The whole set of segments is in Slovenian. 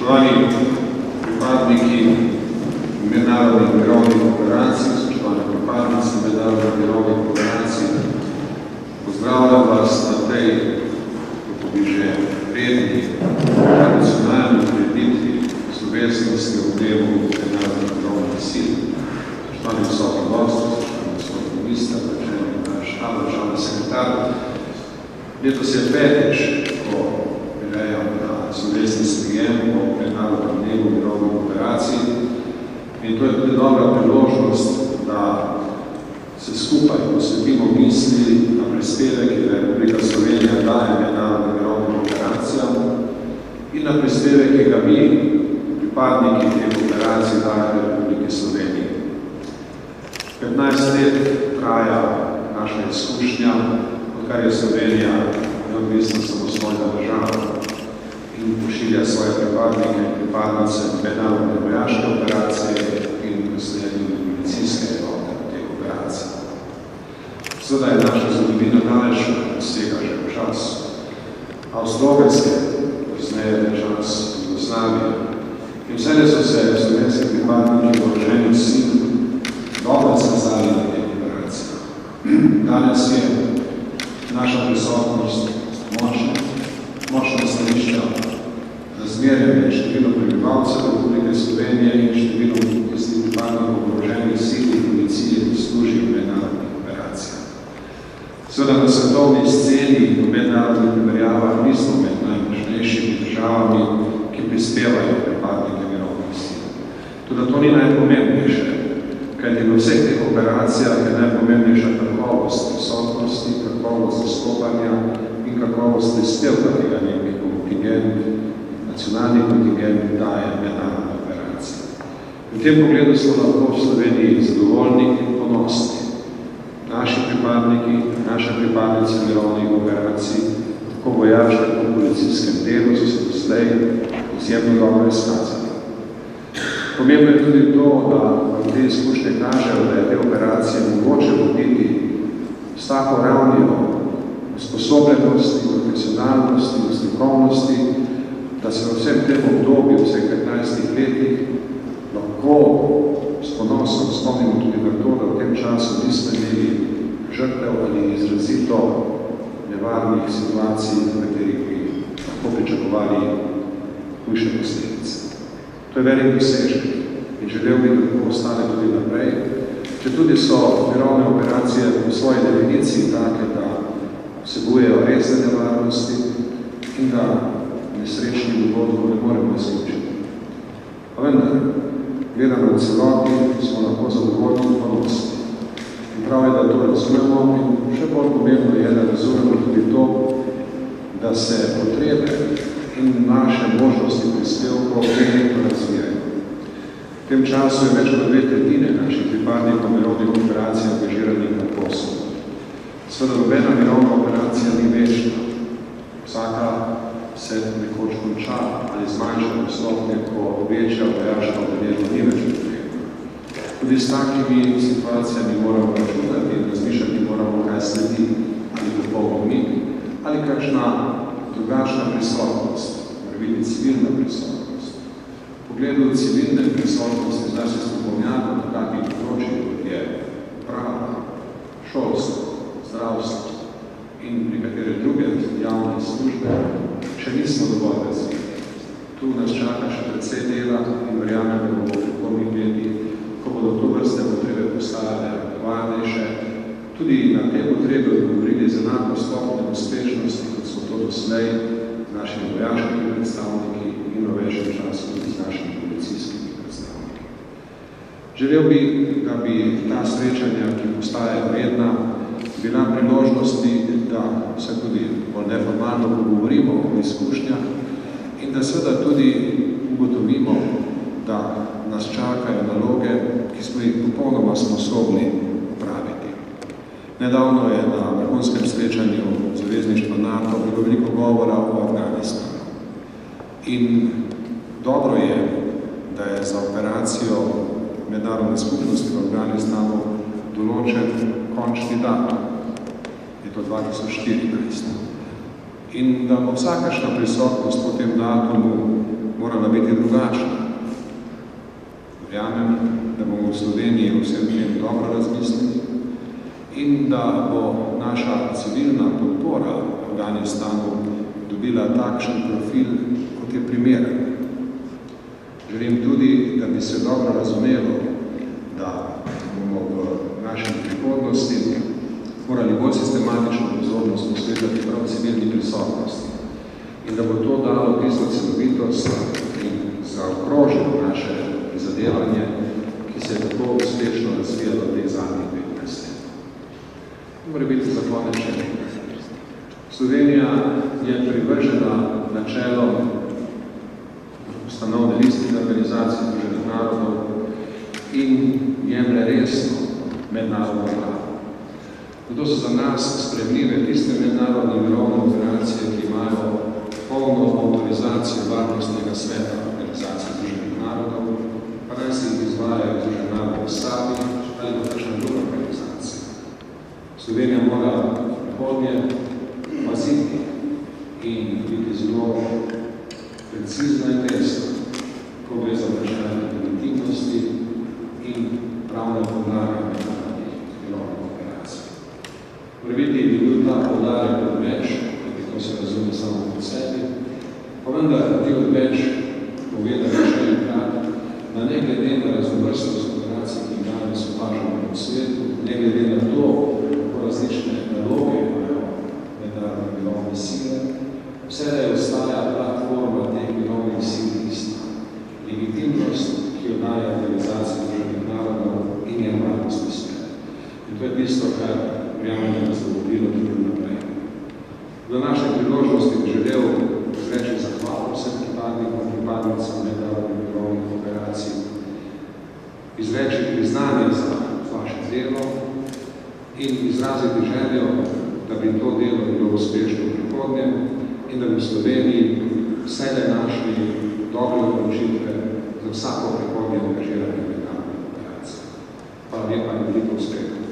Spoštovani pripadniki mednarodnih mirovnih operacij, spoštovane pripadnice mednarodnih mirovnih operacij, pozdravljam vas na tej, kako bi že redni, tradicionalni prireditvi slovesnosti ob dnevu mednarodnih mirovnih sil. Spoštovani visoki gosti, spoštovani visoki minister, naš štab, državni sekretar. Letos je petič, ko prirejam na slovesni sprejem o mednarodnem dnevu mirovnih operacij. In to je tudi dobra priložnost, da se skupaj posvetimo misli na prispevek, ki ga Republika Slovenija daje mednarodnim mirovnim operacijam in na prispevek, ki ga mi, pripadniki teh operacij, daje Republike Slovenije. 15 let traja naša izkušnja, odkar je Slovenija neodvisna samostojna država in pošilja svoje pripadnike in pripadnice mednarodne vojaške operacije in naslednje policijske enote teh operacij. Seveda je naša zgodovina daleč vsega že v času Avstro-Ogrske, pozneje v čas Jugoslavije. In vse so se slovenski pripadniki oboroženih sil dobro skazali na teh operacijah. Danes je naša prisotnost močna stališča razmerja med številom prebivalcev Republike Slovenije in številom tistih pripadnikov oboroženih sil in policije, ki služijo v mednarodnih operacijah. Seveda na svetovni sceni v mednarodnih primerjavah nismo med najmočnejšimi državami, ki prispevajo pripadnike mirovnih sil. Tudi to ni najpomembnejše, kajti v vseh teh operacijah je najpomembnejša kakovost prisotnosti, kakovost zastopanja in kakovost prispevka tega nekaj kontingent, nacionalni kontingent daje mednarodne operacije. V tem pogledu smo lahko v Sloveniji zadovoljni in ponosni. Naši pripadniki, naše pripadnice mirovnih operacij, tako vojaškem kot policijskem delu, so se doslej izjemno dobro izkazali. Pomembno je tudi to, da vam te izkušnje kažejo, da je te operacije mogoče voditi s tako ravnjo usposobljenosti, profesionalnosti in strokovnosti, da se v vsem tem obdobju, vseh 15 letih, lahko s ponosom spomnimo tudi na to, da v tem času nismo imeli žrtev ali izrazito nevarnih situacij, v katerih bi lahko pričakovali hujše posledice. To je velik dosežek in želel bi, da tako ostane tudi naprej. Če tudi so mirovne operacije v svoji definiciji take, da vsebujejo resne nevarnosti in da nesrečnih dogodkov ne moremo izključiti. Pa vendar, gledano v celoti, smo lahko zadovoljni in ponosni. In prav je, da to razumemo in še bolj pomembno je, da razumemo tudi to, da se potrebe in naše možnosti prispevkov nekaj razvijajo. V tem času je več kot 2/3 naših pripadnikov mirovnih operacij angažiranih na Kosovu. Seveda nobena mirovna operacija ni večna. Vsaka se nekoč konča ali zmanjša stopnje, ko večja vojaška udeležba ni več potrebna. Tudi s takimi situacijami moramo računati in razmišljati moramo, kaj sledi, ali popoln umik, ali kakšna drugačna prisotnost, mora biti civilna prisotnost. V pogledu civilne prisotnosti z naših strokovnjakov na takih področjih, kot je prava, šolstvo, zdravstvo in pri katere druge javne službe, še nismo dovolj razvili. Tu nas čaka še precej dela in verjamem, da bomo v prihodnjih letih, ko bodo to vrste potrebe postajale aktualnejše, tudi na te potrebe odgovorili z enako stopnjo uspešnosti, kot smo to doslej z našimi vojaškimi predstavniki in v večjem času tudi z našimi policijskimi predstavniki. Želel bi, da bi ta srečanja, ki postajajo redna, bila priložnosti, da se tudi bolj neformalno pogovorimo o izkušnjah in da seveda tudi ugotovimo, da nas čakajo naloge, ki smo jih popolnoma sposobni opraviti. Nedavno je na vrhunskem srečanju zavezništva NATO bilo veliko govora o Afganistanu. In dobro je, da je za operacijo mednarodne skupnosti v Afganistanu določen končni datum, je to 2014. In da bo vsakašna prisotnost po tem datumu morala biti drugačna. Verjamem, da bomo v Sloveniji vsem tem dobro razmislili in da bo naša civilna podpora Afganistanu dobila takšen profil, kot je primeren. Želim tudi, da bi se dobro razumelo, da bomo v naši prihodnosti morali bolj sistematično pozornost posvetiti prav civilni prisotnosti in da bo to dalo tisto celovitost in zaokrožilo naše prizadevanje, ki se je tako uspešno razvijalo v teh zadnjih 15 let. Mora biti za konec še nekaj. Slovenija je privržena načelom ustanovne listine Organizacije združenih narodov in jemlje resno mednarodno pravo. Zato so za nas sprejemljive tiste mednarodne mirovne operacije, ki imajo polno avtorizacijo Varnostnega sveta Organizacije združenih narodov, pa naj se jih izvajajo Združeni narodi sami ali pa kakšna druga organizacija. Slovenija mora prihodnje paziti in biti zelo precizna in resna, ko gre za vprašanje legitimnosti in pravne podlage mednarodnih mirovnih operacij. Morebiti bi bil ta poudarek odveč, kajti to se razume samo po sebi, pa vendar ti odveč povedali še enkrat, da ne glede na raznovrstnost operacij, ki danes opažamo po svetu, ne glede na to, kako različne naloge imajo mednarodne mirovne sile, vse da je ostaja platforma teh mirovnih sil ista. Legitimnost, ki jo daje Organizacija združenih narodov in je varnostni svet. In to je tisto, kar verjamem, da nas bo vodilo tudi naprej. Do naše priložnosti bi želel izreči zahvalo vsem pripadnikom, pripadnicam mednarodnih mirovnih operacij, izreči priznanje za vaše delo in izraziti željo, da bi to delo bilo uspešno v prihodnje in da bi v Sloveniji vsele našli dobre odločitve za vsako prihodnje angažiranje mednarodnih operacij. Hvala lepa in veliko uspeha.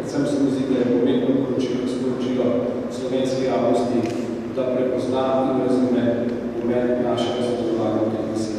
Predvsem se mi zdi, da je pomembno sporočilo slovenski javnosti da prepozna in razume pomen našega sodelovanja v teh naseljih.